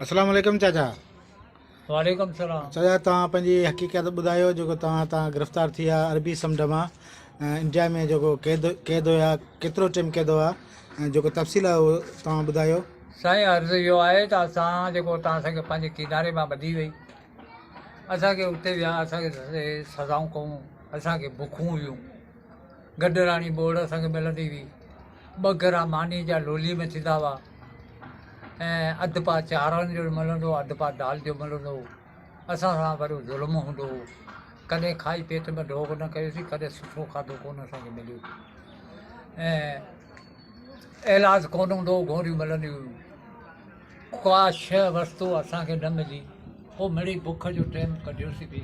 अस्सलाम वालेकुम चाचा। वालेकुम सलाम। चाचा तव्हां पंहिंजी हक़ीक़त ॿुधायो जेको तव्हां गिरफ़्तार थी विया अरबी समुंड मां इंडिया में जेको क़ैद हुया केतिरो टाइम क़ैद हुआ ऐं जेको तफ़सील आहे उहो तव्हां ॿुधायो। साईं अर्ज़ु इहो आहे त असां जेको तव्हां असांखे पंहिंजे किनारे मां ॿधी वई, असांखे उते विया, असांखे सज़ाऊं कयूं, असांखे बुखूं हुयूं, गॾराणी बोड़ असांखे मिलंदी हुई, 2 गिरा मानी जा लोली में थींदा हुआ ऐं अधु पा चांवरनि जो मिलंदो हो, अधु पा दाल जो मिलंदो हो। असां सां वरी ज़ुल्म हूंदो हो, कॾहिं खाई पेट में ढोक न कयोसीं, कॾहिं सुठो खाधो कोन असांखे मिलियो ऐं इलाजु कोन हूंदो हो, गोरियूं मिलंदियूं हुयूं, का शइ वस्तु असांखे न मिली। पोइ मिड़ी बुख जो टाइम कढियोसीं बि,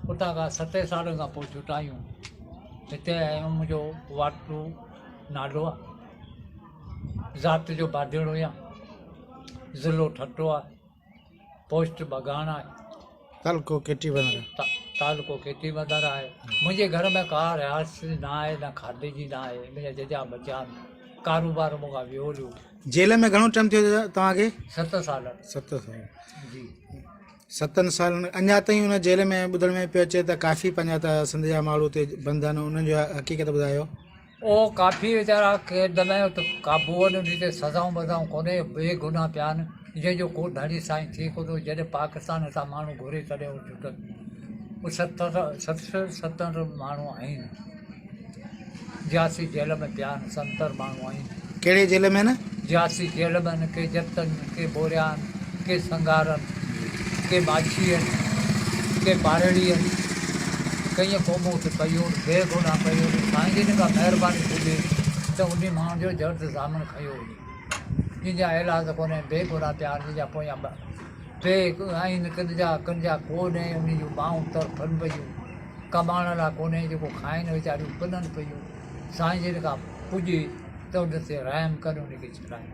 उतां खां 7 सालनि खां पोइ छुटायूं, हिते आहियूं। मुंहिंजो वाटू नालो आहे, ज़ात जो बाधिड़ो आहियां, ज़िलो ठटो आहे, पोस्ट बगान आहे, तालको केटी बनर। तालुको केटी बदर आहे। मुंहिंजे घर में का रिहाइश न आहे, न खाधे जी न आहे, मुंहिंजा जजा बचा आहिनि, कारोबार मूंखां वियोलियो। जेल में घणो टाइम थियो चाचा तव्हांखे? 7 साल। 7 साल। जी। 7 सालनि अञा ताईं हुन जेल में ॿुधण में पियो अचे त काफ़ी पंहिंजा त सिंध जा माण्हू हुते बंद आहिनि, उन्हनि जो हक़ीक़त ॿुधायो। ओ काफ़ी वीचारा क़ैद में त काबू आहिनि, जिते सज़ाऊं वज़ाऊं कोन्हे, बेगुनाह पिया आहिनि, जंहिंजो को धड़ी साईं थिए कोन। जॾहिं पाकिस्तान सां माण्हू घुरे तॾहिं उहो छुटनि। उहे 70 माण्हू आहिनि, 86 जेल में पिया आहिनि, 70 माण्हू आहिनि। कहिड़े जेल में न? 86 जेल में आहिनि, के जतन, के बोरिया आहिनि, के संगारनि, के माछी आहिनि, के पारड़ी आहिनि, कई क़ौमूं त कयूं, बेगुनाह कयूं। साईं जिन खां महिरबानी हुजे त उन माण्हू जो जल्द ज़ामिन खयो वञे, जंहिंजा इलाज कोन्हे, बेगुनाह पिया आहिनि, जंहिंजा पोयां बे आहिनि, कंजा कोन्हे, उन जूं ॿाहूं तरफनि पयूं, कमाइण लाइ कोन्हे, जेको खाइनि वीचारियूं पिननि पयूं। साईं जिन खां पुॼे त उन ते रहम करे उनखे छॾाए।